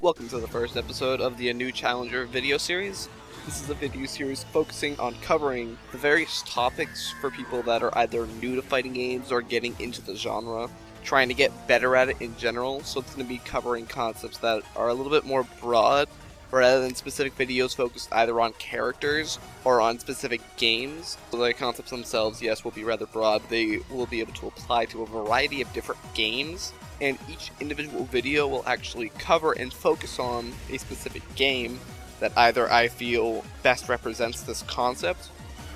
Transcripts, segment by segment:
Welcome to the first episode of the A New Challenger video series. This is a video series focusing on covering the various topics for people that are either new to fighting games or getting into the genre, trying to get better at it in general. So it's going to be covering concepts that are a little bit more broad, rather than specific videos focused either on characters or on specific games. So the concepts themselves, yes, will be rather broad. They will be able to apply to a variety of different games, and each individual video will actually cover and focus on a specific game that either I feel best represents this concept,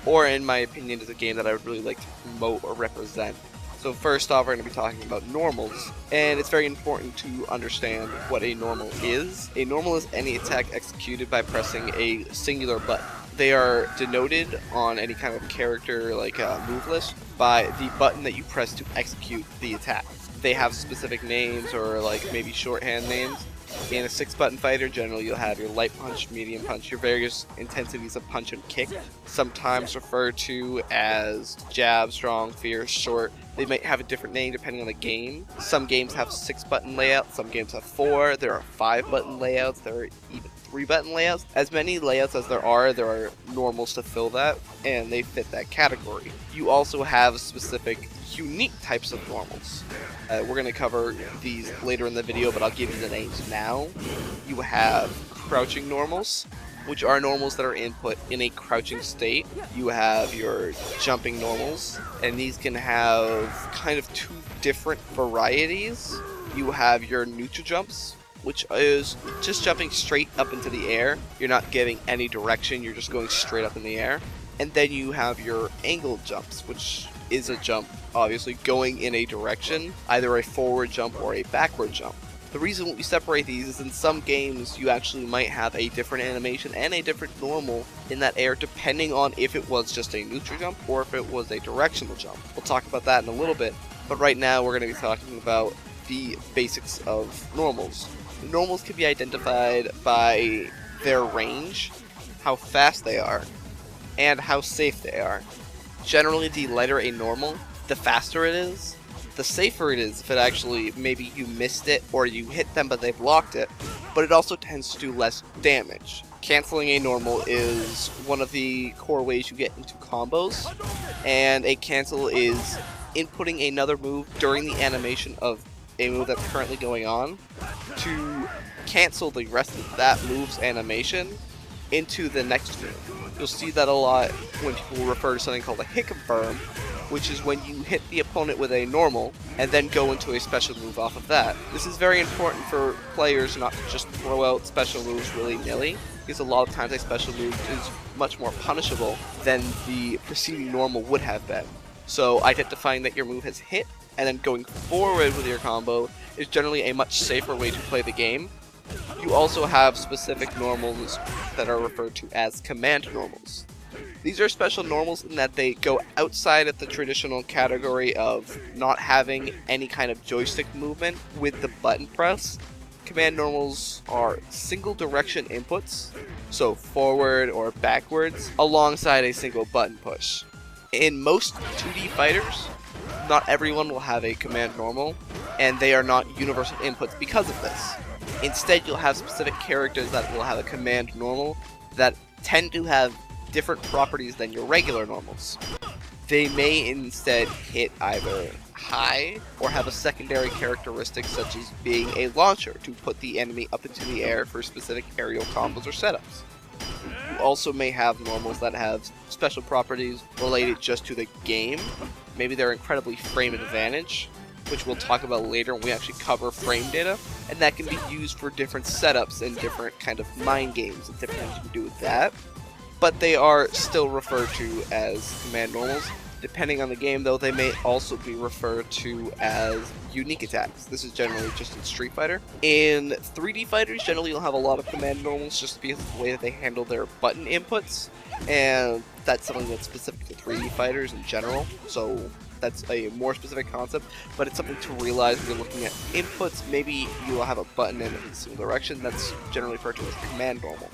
or in my opinion is a game that I would really like to promote or represent. So first off, we're going to be talking about normals, and it's very important to understand what a normal is. A normal is any attack executed by pressing a singular button. They are denoted on any kind of character like a move list by the button that you press to execute the attack. They have specific names or like maybe shorthand names. In a 6-button fighter, generally you'll have your light punch, medium punch, your various intensities of punch and kick, sometimes referred to as jab, strong, fierce, short. They might have a different name depending on the game. Some games have 6-button layouts, some games have 4, there are 5-button layouts, there are even 3-button layouts. As many layouts as there are normals to fill that, and they fit that category. You also have specific unique types of normals. We're going to cover these later in the video, but I'll give you the names now. You have crouching normals, which are normals that are input in a crouching state. You have your jumping normals, and these can have kind of 2 different varieties. You have your neutral jumps, which is just jumping straight up into the air. You're not giving any direction, you're just going straight up in the air. And then you have your angled jumps, which is a jump, obviously, going in a direction, either a forward jump or a backward jump. The reason we separate these is in some games you actually might have a different animation and a different normal in that air depending on if it was just a neutral jump or if it was a directional jump. We'll talk about that in a little bit, but right now we're going to be talking about the basics of normals. Normals can be identified by their range, how fast they are, and how safe they are. Generally, the lighter a normal, the faster it is, the safer it is if it actually, maybe you missed it or you hit them but they blocked it, but it also tends to do less damage. Canceling a normal is one of the core ways you get into combos, and a cancel is inputting another move during the animation of a move that's currently going on to cancel the rest of that move's animation into the next move. You'll see that a lot when people refer to something called a hit confirm, which is when you hit the opponent with a normal and then go into a special move off of that. This is very important for players not to just throw out special moves willy-nilly, because a lot of times a special move is much more punishable than the preceding normal would have been. So identifying that your move has hit and then going forward with your combo is generally a much safer way to play the game. You also have specific normals that are referred to as command normals. These are special normals in that they go outside of the traditional category of not having any kind of joystick movement with the button press. Command normals are single direction inputs, so forward or backwards, alongside a single button push. In most 2D fighters, not everyone will have a command normal, and they are not universal inputs because of this. Instead, you'll have specific characters that will have a command normal that tend to have different properties than your regular normals. They may instead hit either high or have a secondary characteristic such as being a launcher to put the enemy up into the air for specific aerial combos or setups. You also may have normals that have special properties related just to the game. Maybe they're incredibly frame advantage, which we'll talk about later when we actually cover frame data, and that can be used for different setups and different kind of mind games and different things you can do with that. But they are still referred to as command normals. Depending on the game, though, they may also be referred to as unique attacks. This is generally just in Street Fighter. In 3D fighters, generally you'll have a lot of command normals just because of the way that they handle their button inputs, and that's something that's specific to 3D fighters in general, so that's a more specific concept, but it's something to realize when you're looking at inputs. Maybe you'll have a button in a single direction. That's generally referred to as command normal.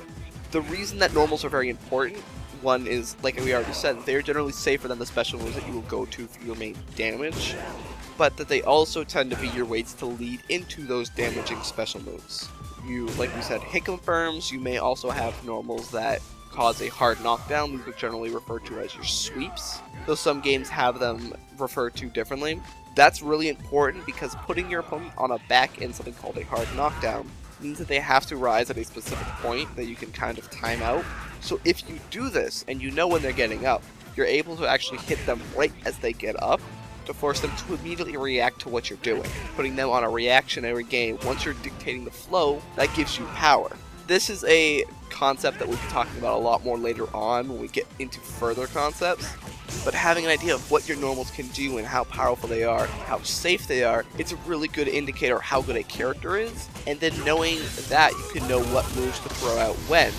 The reason that normals are very important, one is, like we already said, they're generally safer than the special moves that you will go to for your main damage. but that they also tend to be your weights to lead into those damaging special moves. you, like we said, hit confirms. You may also have normals that cause a hard knockdown. These are generally referred to as your sweeps, though some games have them referred to differently. That's really important because putting your opponent on a back in something called a hard knockdown means that they have to rise at a specific point that you can kind of time out. So if you do this and you know when they're getting up, you're able to actually hit them right as they get up to force them to immediately react to what you're doing. Putting them on a reactionary game, once you're dictating the flow, that gives you power. This is a concept that we'll be talking about a lot more later on when we get into further concepts. But having an idea of what your normals can do and how powerful they are, how safe they are, it's a really good indicator of how good a character is. And then knowing that, you can know what moves to throw out when,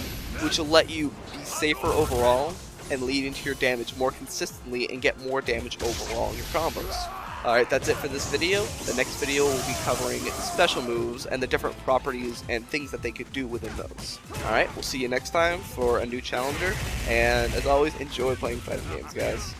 which will let you be safer overall and lead into your damage more consistently and get more damage overall in your combos. Alright, that's it for this video. The next video will be covering special moves and the different properties and things that they could do within those. Alright, we'll see you next time for a new challenger, and as always, enjoy playing fighting games, guys.